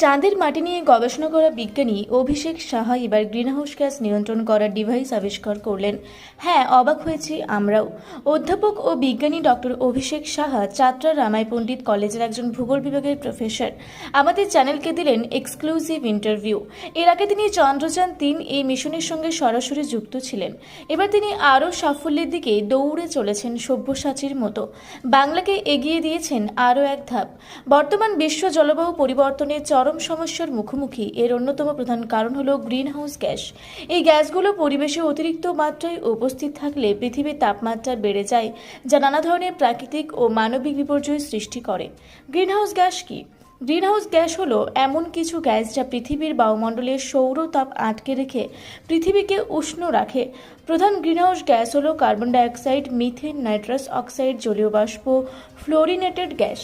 চাঁদের মাটি নিয়ে গবেষণা করা বিজ্ঞানী অভিষেক সাহা এবার গ্রিনহাউস গ্যাস নিয়ন্ত্রণ করার ডিভাইস আবিষ্কার করলেন। হ্যাঁ, অবাক হয়েছি আমরাও। অধ্যাপক ও বিজ্ঞানী ডক্টর অভিষেক সাহা চাতরা রামাই পণ্ডিত কলেজের একজন ভূগোল বিভাগের প্রফেসর আমাদের চ্যানেলকে দিলেন এক্সক্লুসিভ ইন্টারভিউ। এর আগে তিনি চন্দ্রযান-3 এই মিশনের সঙ্গে সরাসরি যুক্ত ছিলেন। এবার তিনি আরও সাফল্যের দিকে দৌড়ে চলেছেন সব্যসাচীর মতো। বাংলাকে এগিয়ে দিয়েছেন আরও এক ধাপ। বর্তমান বিশ্ব জলবায়ু পরিবর্তনের চরম সমস্যার মুখোমুখি। এর অন্যতম প্রধান কারণ হলো গ্রিনহাউস গ্যাস। এই গ্যাসগুলো পরিবেশে অতিরিক্ত মাত্রায় উপস্থিত থাকলে পৃথিবীর তাপমাত্রা বেড়ে যায়, যা নানা ধরনের প্রাকৃতিক ও মানবিক বিপর্যয় সৃষ্টি করে। গ্রিনহাউস গ্যাস কি? গ্রিনহাউস গ্যাস হলো এমন কিছু গ্যাস যা পৃথিবীর বায়ুমণ্ডলের সৌর তাপ আটকে রেখে পৃথিবীকে উষ্ণ রাখে। প্রধান গ্রিনহাউস গ্যাস হলো carbon dioxide, methane, nitrous oxide, জলীয় বাষ্প, ফ্লোরিনেটেড গ্যাস।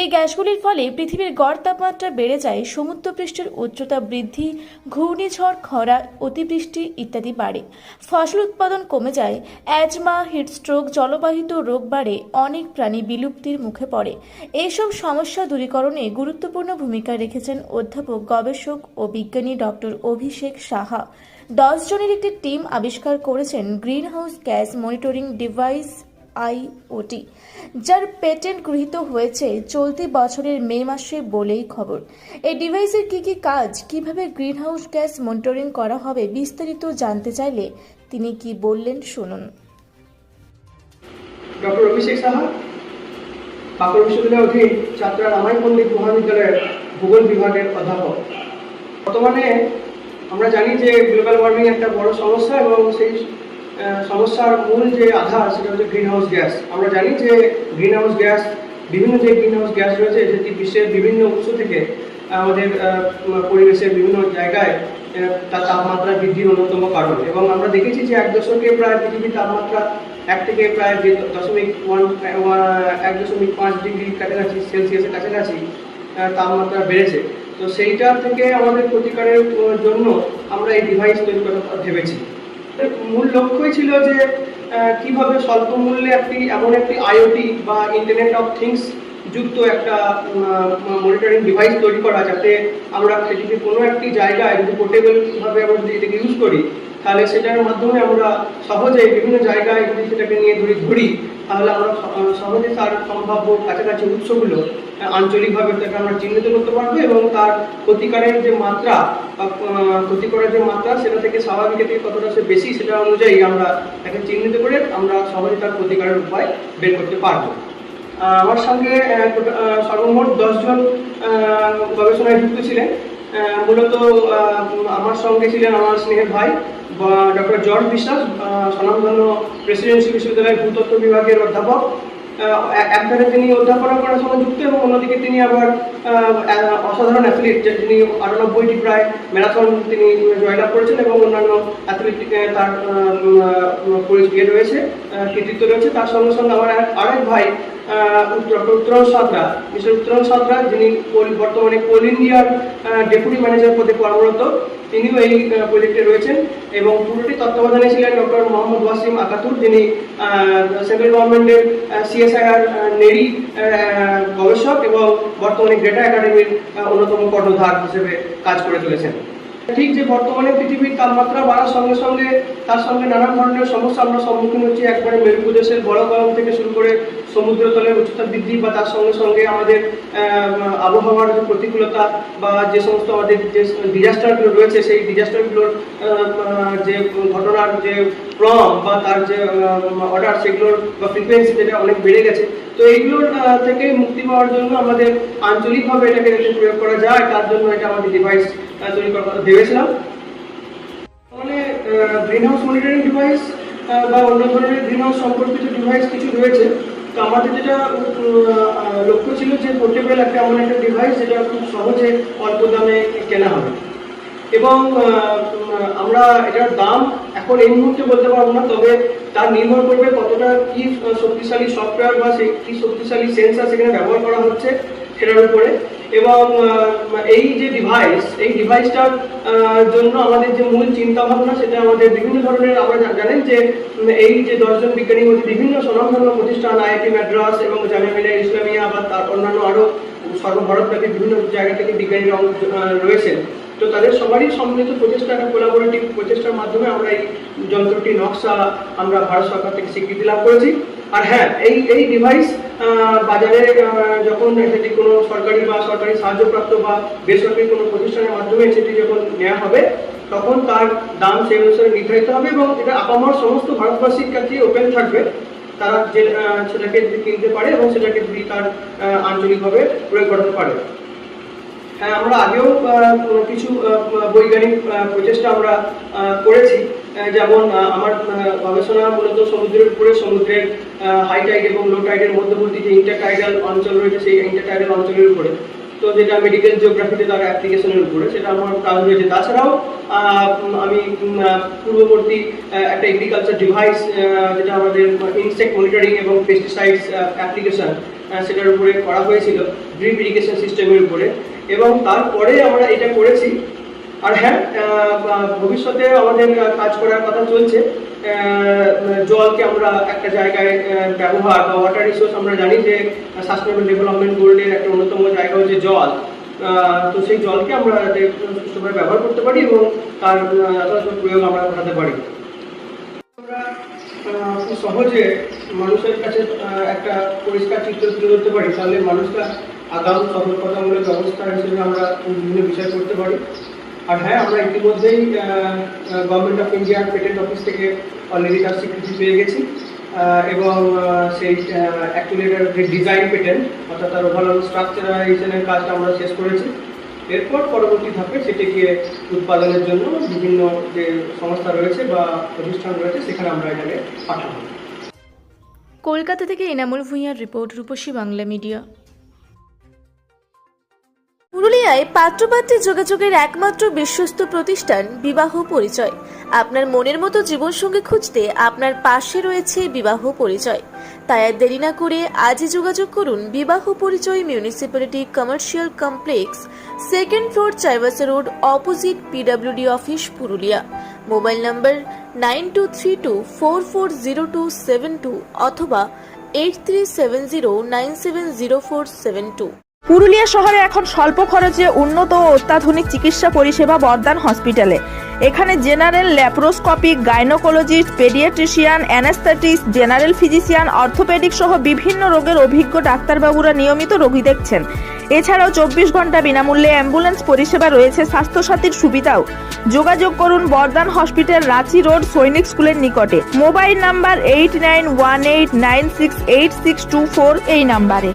এই গ্যাসগুলির ফলে পৃথিবীর গড় তাপমাত্রা বেড়ে যায়, সমুদ্রপৃষ্ঠের উচ্চতা বৃদ্ধি, ঘূর্ণিঝড়, খরা, অতিবৃষ্টি ইত্যাদি বাড়ে। ফসল উৎপাদন কমে যায়, অ্যাজমা, হিটস্ট্রোক, জলবাহিত রোগ বাড়ে, অনেক প্রাণী বিলুপ্তির মুখে পড়ে। এইসব সমস্যা দূরীকরণে গুরুত্বপূর্ণ ভূমিকা রেখেছেন অধ্যাপক, গবেষক ও বিজ্ঞানী ডক্টর অভিষেক সাহা। 10 জনের একটি টিম আবিষ্কার করেছেন greenhouse gas monitoring device IoT, যার পেটেন্ট গৃহীত হয়েছে চলতি বছরের মে মাসে বলেই খবর। এই ডিভাইসের কি কাজ, কিভাবে গ্রিনহাউস গ্যাস মনিটরিং করা হবে, বিস্তারিত জানতে চাইলে তিনি কি বললেন শুনুন। ডক্টর অভিষেক সাহা, বাঁকুড়া বিশ্ববিদ্যালয়ের অধীন চাতরা রামাই পণ্ডিত মহাবিদ্যালয়ের ভূগোল বিভাগের অধ্যাপক। বর্তমানে আমরা জানি যে গ্লোবাল ওয়ার্মিং একটা বড় সমস্যা এবং সেই সমস্যার মূল যে আধার সেটা হচ্ছে গ্রিনহাউস গ্যাস। আমরা জানি যে গ্রিনহাউস গ্যাস, বিভিন্ন যে গ্রিনহাউস গ্যাস রয়েছে সেটি বিশ্বের বিভিন্ন উৎস থেকে আমাদের পরিবেশের বিভিন্ন জায়গায় তার তাপমাত্রা বৃদ্ধির অন্যতম কারণ। এবং আমরা দেখেছি যে এক দশকে প্রায় পৃথিবীর তাপমাত্রা 1 থেকে প্রায় 1.5 ডিগ্রি কাছাকাছি সেলসিয়াসের কাছাকাছি তাপমাত্রা বেড়েছে। তো সেইটা থেকে আমাদের প্রতিকারের জন্য আমরা এই ডিভাইস তৈরি করার কথা ভেবেছি। মূল লক্ষ্যই ছিল যে কিভাবে স্বল্প মূল্যে এমন একটি IoT বা ইন্টারনেট অফ থিংস যুক্ত একটা মনিটরিং ডিভাইস তৈরি করা, যাতে আমরা পৃথিবীর কোনো একটি জায়গায় যদি পোর্টেবলভাবে আমরা যদি এটাকে ইউজ করি, তাহলে সেটার মাধ্যমে আমরা সহজেই বিভিন্ন জায়গায় যদি সেটাকে নিয়ে ধরি তাহলে আমরা সহজে তার সম্ভাব্য কাছাকাছি উৎসগুলো আঞ্চলিকভাবে তাকে আমরা চিহ্নিত করতে পারবো এবং তার ক্ষতিকারের যে মাত্রা বা ক্ষতিকরের যে মাত্রা সেটা থেকে স্বাভাবিকের থেকে কতটা সে বেশি, সেটা অনুযায়ী আমরা তাকে চিহ্নিত করে আমরা সহজে তার ক্ষতিকারের উপায় বের করতে পারবো। আমার সঙ্গে সর্বমোট 10 জন গবেষণায় যুক্ত ছিলেন। মূলত আমার সঙ্গে ছিলেন আমার স্নেহের ভাই ডক্টর জর্জ বিশ্বাস, স্বনামধন্য প্রেসিডেন্সি বিশ্ববিদ্যালয়ের ভূতত্ত্ব বিভাগের অধ্যাপক। একধারে তিনি অধ্যাপনা করার সঙ্গে যুক্ত এবং অন্যদিকে তিনি আবার অসাধারণ অ্যাথলিট, যিনি 98টি প্রায় ম্যারাথন তিনি জয়লাভ করেছেন এবং অন্যান্য অ্যাথলেটিকে তার পরিচয় রয়েছে, কৃতিত্ব রয়েছে। তার সঙ্গে সঙ্গে আমার আরেক ভাই উত্তরণ সাঁতরা, মিস্টার উত্তরণ সাঁতরা, যিনি বর্তমানে কোল ইন্ডিয়ার ডেপুটি ম্যানেজার পদে কর্মরত, তিনিও এই প্রজেক্টে রয়েছেন এবং পুরোটি তত্ত্বাবধানে ছিলেন ডক্টর মোহাম্মদ ওয়াসিম আকাতুর, যিনি সেন্ট্রাল গভর্নমেন্টের CSIR নেরি গবেষক এবং বর্তমানে গ্রেটা একাডেমির অন্যতম কর্ণধার হিসেবে কাজ করে চলেছেন। ঠিক যে বর্তমানে পৃথিবীর তাপমাত্রা বাড়ার সঙ্গে সঙ্গে তার সঙ্গে নানান ধরনের সমস্যা আমরা সম্মুখীন হচ্ছি, একবারে মেরু প্রদেশের বড় গরম থেকে শুরু করে সমুদ্রতলের উচ্চতা বৃদ্ধি বা তার সঙ্গে সঙ্গে আমাদের আবহাওয়ার যে প্রতিকূলতা বা যে সমস্ত আমাদের যে ডিজাস্টারগুলো রয়েছে সেই ডিজাস্টারগুলোর যে ঘটনার যে ক্রম বা তার যে অর্ডার সেগুলোর বা ফ্রিকোয়েন্সি যেটা অনেক বেড়ে গেছে। তো এইগুলোর থেকে মুক্তি পাওয়ার জন্য আমাদের আঞ্চলিকভাবে এটাকে প্রয়োগ করা যায়, তার জন্য এটা আমাদের ডিভাইস তৈরি করার কথা ভেবেছিলাম। মানে গ্রিনহাউস মনিটরিং ডিভাইস বা অন্য ধরনের গ্রিনহাউস সম্পর্কিত ডিভাইস কিছু রয়েছে। তো আমাদের যেটা লক্ষ্য ছিল যে পোর্টেবল এমন একটা ডিভাইস যেটা খুব সহজে অল্প দামে কেনা হবে এবং আমরা এটার দাম এখন এই মুহূর্তে বলতে পারবো না, তবে তার নির্ভর করবে কতটা কি শক্তিশালী সফটওয়্যার বা কি শক্তিশালী সেন্সার সেখানে ব্যবহার করা হচ্ছে সেটার উপরে। এবং এই যে এই ডিভাইসটার জন্য আমাদের যে মূল চিন্তা ভাবনা সেটা আমাদের বিভিন্ন ধরনের, আমরা জানেন যে এই যে 10 জন বিজ্ঞানীর মধ্যে বিভিন্ন স্বনামধন্য প্রতিষ্ঠান IIT মাদ্রাজ এবং জামিয়া মিলিয়া ইসলামিয়া বা তার অন্যান্য আরও সর্বভারতব্যাপী বিভিন্ন জায়গা থেকে বিজ্ঞানীরা রয়েছেন। তো তাদের সবারই সম্মিলিত প্রচেষ্টা, একটা কোলাবোরেটিভ প্রচেষ্টার মাধ্যমে আমরা এই যন্ত্রটি নকশা আমরা ভারত সরকার থেকে স্বীকৃতি লাভ করেছি। আর হ্যাঁ, এই ডিভাইস বাজারে যখন সেটি কোনো সরকারি বা সরকারি সাহায্যপ্রাপ্ত বা বেসরকারি কোনো প্রতিষ্ঠানের মাধ্যমে সেটি যখন নেওয়া হবে, তখন তার দাম সেই অনুসারে নির্ধারিত হবে এবং এটা আপামর সমস্ত ভারতবাসীর কাছে ওপেন থাকবে। তারা যে সেটাকে কিনতে পারে এবং সেটাকে তার আঞ্চলিকভাবে প্রয়োগ করতে পারে। আমরা আগেও কিছু বৈজ্ঞানিক প্রচেষ্টা আমরা করেছি, যেমন আমার গবেষণা মূলত সমুদ্রের উপরে, সমুদ্রের হাই টাইড এবং লো টাইডের মধ্যবর্তী যে ইন্টারটাইডাল অঞ্চল রয়েছে সেই ইন্টারটাইডাল অঞ্চলের উপরে, তো যেটা মেডিকেল জিওগ্রাফিতে তার অ্যাপ্লিকেশনের উপরে সেটা আমার কাজ রয়েছে। তাছাড়াও আমি পূর্ববর্তী একটা এগ্রিকালচার ডিভাইস যেটা আমাদের ইনসেক্ট মনিটরিং এবং পেস্টিসাইডস অ্যাপ্লিকেশন সেটার উপরে করা হয়েছিল, ড্রিপ ইরিগেশন সিস্টেমের উপরে, এবং তারপরে আমরা এটা করেছি। আর হ্যাঁ, ভবিষ্যতে আমাদের কাজ করার কথা চলছে। জলকে আমরা একটা জায়গায় ব্যবহার বা ওয়াটার রিসোর্স, আমরা জানি যে সাস্টেনেবল ডেভেলপমেন্ট গোল্ডের একটা অন্যতম জায়গা হচ্ছে জল। তো সেই জলকে আমরা সুষ্ঠুভাবে ব্যবহার করতে পারি এবং তার যথাযথ প্রয়োগ আমরা ঘটাতে পারি। আমরা খুব সহজে মানুষের কাছে একটা পরিষ্কার চিত্র তুলে ধরতে পারি, তাহলে মানুষটা আগাম সতর্কতামূলক ব্যবস্থা হিসেবে আমরা বিভিন্ন বিষয় করতে পারি। আর হ্যাঁ, আমরা ইতিমধ্যেই গভর্নমেন্ট অফ ইন্ডিয়ার পেটেন্ট অফিস থেকে অলরেডি তার স্বীকৃতি পেয়ে গেছি এবং সেই অ্যাক্টুয়েটার যে ডিজাইন পেটেন্ট, অর্থাৎ তার ওভারঅল স্ট্রাকচারাইজেশনের কাজটা আমরা শেষ করেছি। এরপর পরবর্তী ধাপে সেটিকে উৎপাদনের জন্য বিভিন্ন যে সংস্থা রয়েছে বা প্রতিষ্ঠান রয়েছে সেখানে আমরা এটাকে পাঠাবো। কলকাতা থেকে এনামুল ভূঁইয়ার রিপোর্ট, রূপসী বাংলা মিডিয়া। পুরুলিয়ায় পাত্রপাত্রী যোগাযোগের একমাত্র বিশ্বস্ত প্রতিষ্ঠান বিবাহ পরিচয়। আপনার মনের মতো জীবনসঙ্গী খুঁজতে আপনার পাশে রয়েছে বিবাহ পরিচয়। তাই আর দেরি না করে আজই যোগাযোগ করুন বিবাহ পরিচয়, municipality commercial complex, 2nd floor, Chaibasa road, opposite PWD office, Purulia. Mobile নম্বর 9232440272 অথবা 8370970472। পুরুলিয়া শহরে এখন স্বল্প খরচে উন্নত ও অত্যাধুনিক চিকিৎসা পরিষেবা বর্দান হসপিটালে। এখানে general, laparoscopic, gynaecologist, paediatrician, anaesthetist, general physician, orthopaedic সহ বিভিন্ন রোগের অভিজ্ঞ ডাক্তারবাবুরা নিয়মিত রোগী দেখছেন। এছাড়াও 24 ঘন্টা বিনামূল্যে অ্যাম্বুলেন্স পরিষেবা রয়েছে, স্বাস্থ্যসাথীর সুবিধাও। যোগাযোগ করুন বর্দান হসপিটাল, রাঁচি রোড, সৈনিক স্কুলের নিকটে। মোবাইল নাম্বার 8918968624 এই নাম্বারে।